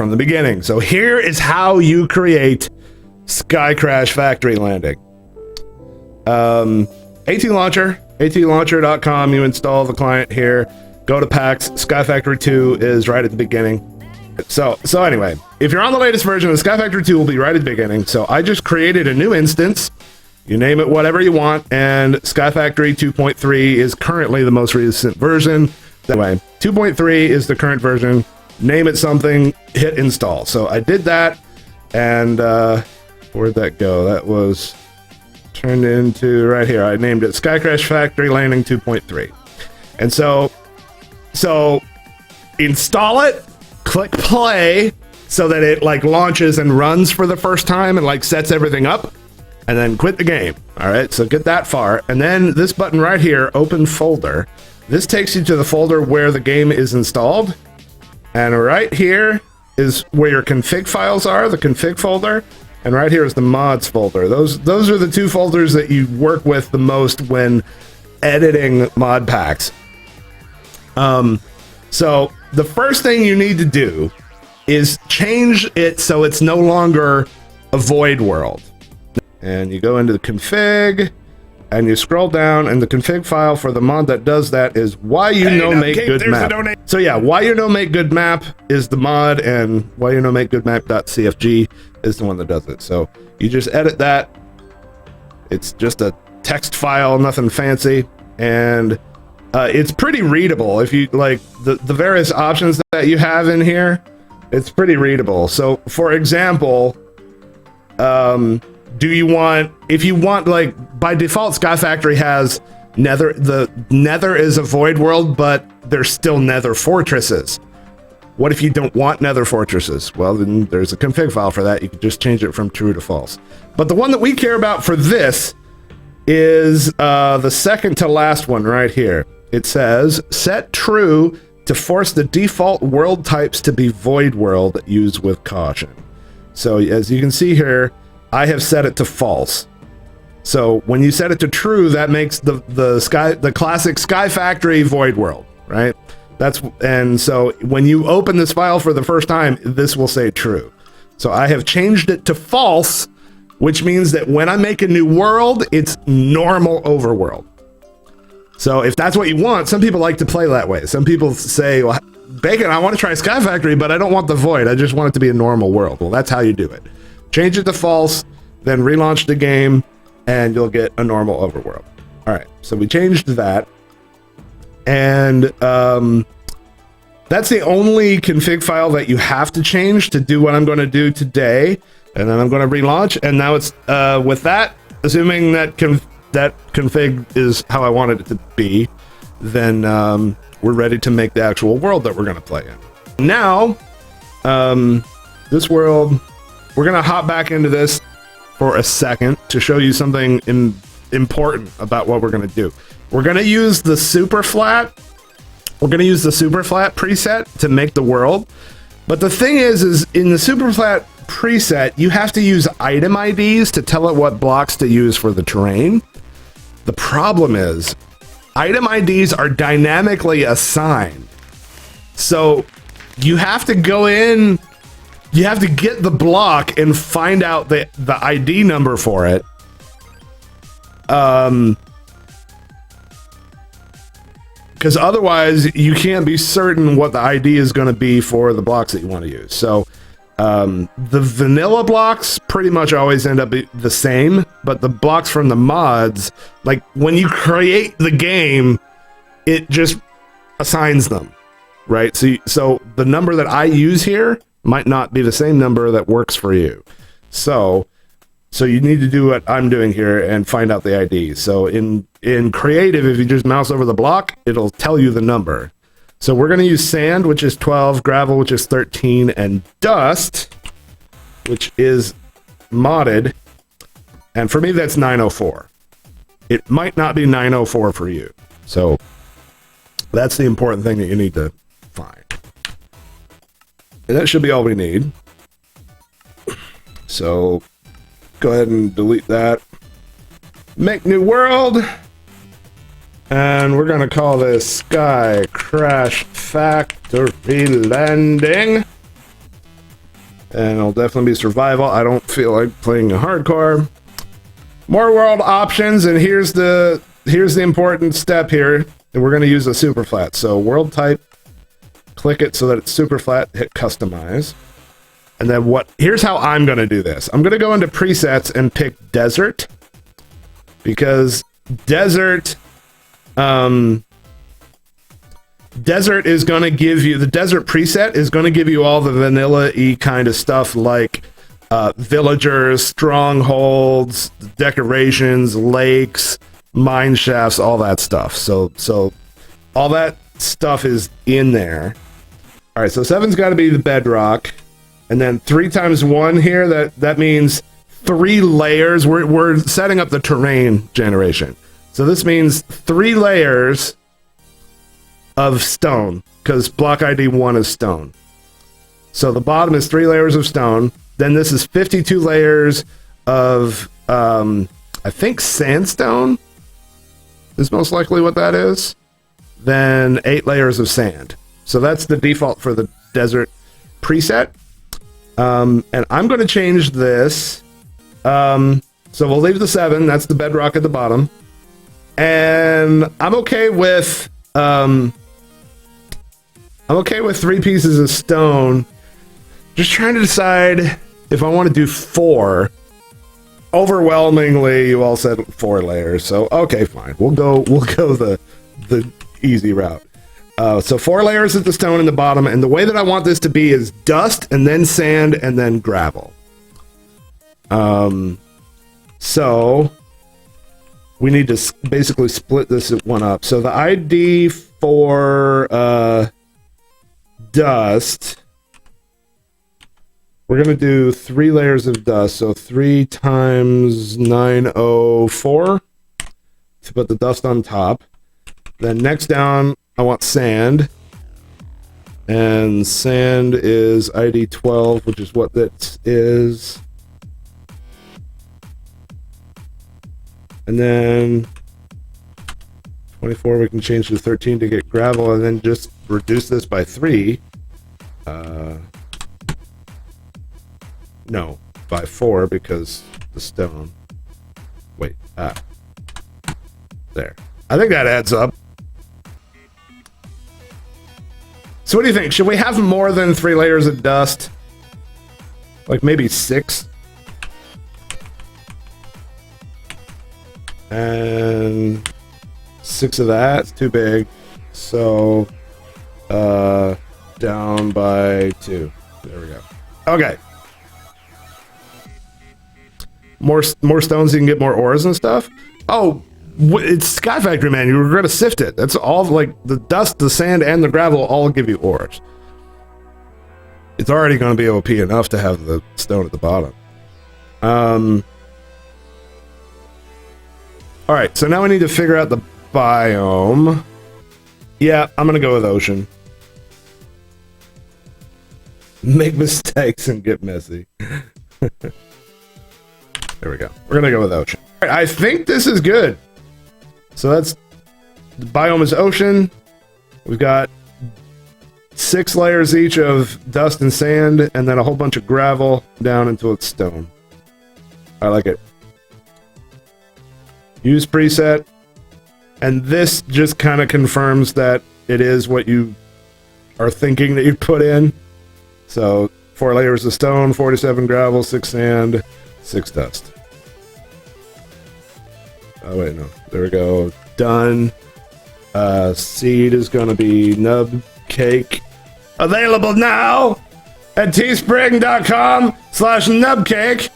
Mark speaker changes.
Speaker 1: from the beginning. So here is how you create Sky Crash Factory Landing. AT Launcher, atlauncher.com. You install the client here. Go to PAX. Sky Factory 2 is right at the beginning. So anyway, if you're on the latest version, the Sky Factory 2 will be right at the beginning. So I just created a new instance. You name it whatever you want, and Sky Factory 2.3 is currently the most recent version. Anyway, 2.3 is the current version. Name it something, hit install. So I did that, and where'd that go? That was turned into right here. I named it Sky Crash Factory Landing 2.3. And so install it, click play, so that it like launches and runs for the first time and like sets everything up, and then quit the game. All right, so get that far, and then this button right here, open folder. This takes you to the folder where the game is installed, and right here is where your config files are, the config folder, and right here is the mods folder. Those are the two folders that you work with the most when editing mod packs. So the first thing you need to do is change it so it's no longer a void world. And you go into the config, and you scroll down, and the config file for the mod that does that is why you know make good map. So yeah, why you know make good map is the mod, and why you know make good map.cfg is the one that does it. So you just edit that. It's just a text file, nothing fancy, and it's pretty readable. If you like the various options that you have in here, it's pretty readable. So for example, if you want, like, by default, Sky Factory has Nether. The Nether is a void world, but there's still Nether fortresses. What if you don't want Nether fortresses? Well, then there's a config file for that. You can just change it from true to false. But the one that we care about for this is the second to last one right here. It says, set true to force the default world types to be void world, use with caution. So as you can see here, I have set it to false. So when you set it to true, that makes the classic Sky Factory void world, right? And so when you open this file for the first time, this will say true. So I have changed it to false, which means that when I make a new world, it's normal overworld. So if that's what you want, some people like to play that way. Some people say, well, Bacon, I want to try Sky Factory, but I don't want the void. I just want it to be a normal world. Well, that's how you do it. Change it to false, then relaunch the game, and you'll get a normal overworld. All right, so we changed that. And that's the only config file that you have to change to do what I'm going to do today. And then I'm going to relaunch. And now it's with that, assuming that config is how I wanted it to be, then we're ready to make the actual world that we're going to play in. Now, this world, we're going to hop back into this for a second to show you something important about what we're going to do. We're going to use the super flat. We're going to use the super flat preset to make the world. But the thing is in the super flat preset, you have to use item IDs to tell it what blocks to use for the terrain. The problem is item IDs are dynamically assigned. So you have to go in, you have to get the block and find out the ID number for it. Because otherwise you can't be certain what the ID is going to be for the blocks that you want to use. So the vanilla blocks pretty much always end up the same, but the blocks from the mods, like when you create the game, it just assigns them, right? So the number that I use here might not be the same number that works for you. So you need to do what I'm doing here and find out the ID. So in creative, if you just mouse over the block, it'll tell you the number. So we're going to use sand, which is 12, gravel, which is 13, and dust, which is modded. And for me, that's 904. It might not be 904 for you. So that's the important thing that you need to find. And that should be all we need. So go ahead and delete that. Make new world. And we're going to call this Sky Crash Factory Landing. And it'll definitely be survival. I don't feel like playing a hardcore. More world options, and here's the important step here. And we're going to use a super flat. So world type, click it so that it's super flat, hit customize. And then here's how I'm going to do this. I'm going to go into presets and pick desert, because desert is going to give you, the desert preset is going to give you all the vanilla-y kind of stuff like villagers, strongholds, decorations, lakes, mine shafts, all that stuff. So all that stuff is in there. All right, so 7's got to be the bedrock. And then 3 times 1 here, that means 3 layers. We're setting up the terrain generation. So this means 3 layers of stone, because block ID 1 is stone. So the bottom is 3 layers of stone. Then this is 52 layers of, I think sandstone is most likely what that is. Then 8 layers of sand. So that's the default for the desert preset. And I'm going to change this. So we'll leave the 7. That's the bedrock at the bottom. And I'm okay with 3 pieces of stone. Just trying to decide if I want to do 4. Overwhelmingly, you all said 4 layers. So okay, fine. We'll go the easy route. So 4 layers of the stone in the bottom, and the way that I want this to be is dust, and then sand, and then gravel. So we need to basically split this one up. So the ID for dust, we're going to do 3 layers of dust. So 3 times 904 to put the dust on top. Then next down, I want sand, and sand is ID 12, which is what that is. And then 24, we can change to 13 to get gravel, and then just reduce this by 3. No, by 4, because the stone. Wait, there. I think that adds up. So what do you think? Should we have more than 3 layers of dust? Like maybe 6? And 6 of that. It's too big. So down by 2. There we go. Okay. More stones, you can get more ores and stuff. Oh, it's Sky Factory, man. You were going to sift it. That's all, like, the dust, the sand, and the gravel all give you ores. It's already going to be OP enough to have the stone at the bottom. Alright, so now we need to figure out the biome. Yeah, I'm going to go with ocean. Make mistakes and get messy. There we go. We're going to go with ocean. All right, I think this is good. So that's, the biome is ocean. We've got 6 layers each of dust and sand, and then a whole bunch of gravel down until it's stone. I like it. Use preset, and this just kind of confirms that it is what you are thinking that you put in. So 4 layers of stone, 47 gravel, 6 sand, 6 dust. Oh wait, no. There we go. Done. Seed is going to be nub cake. Available now at teespring.com/nubcake.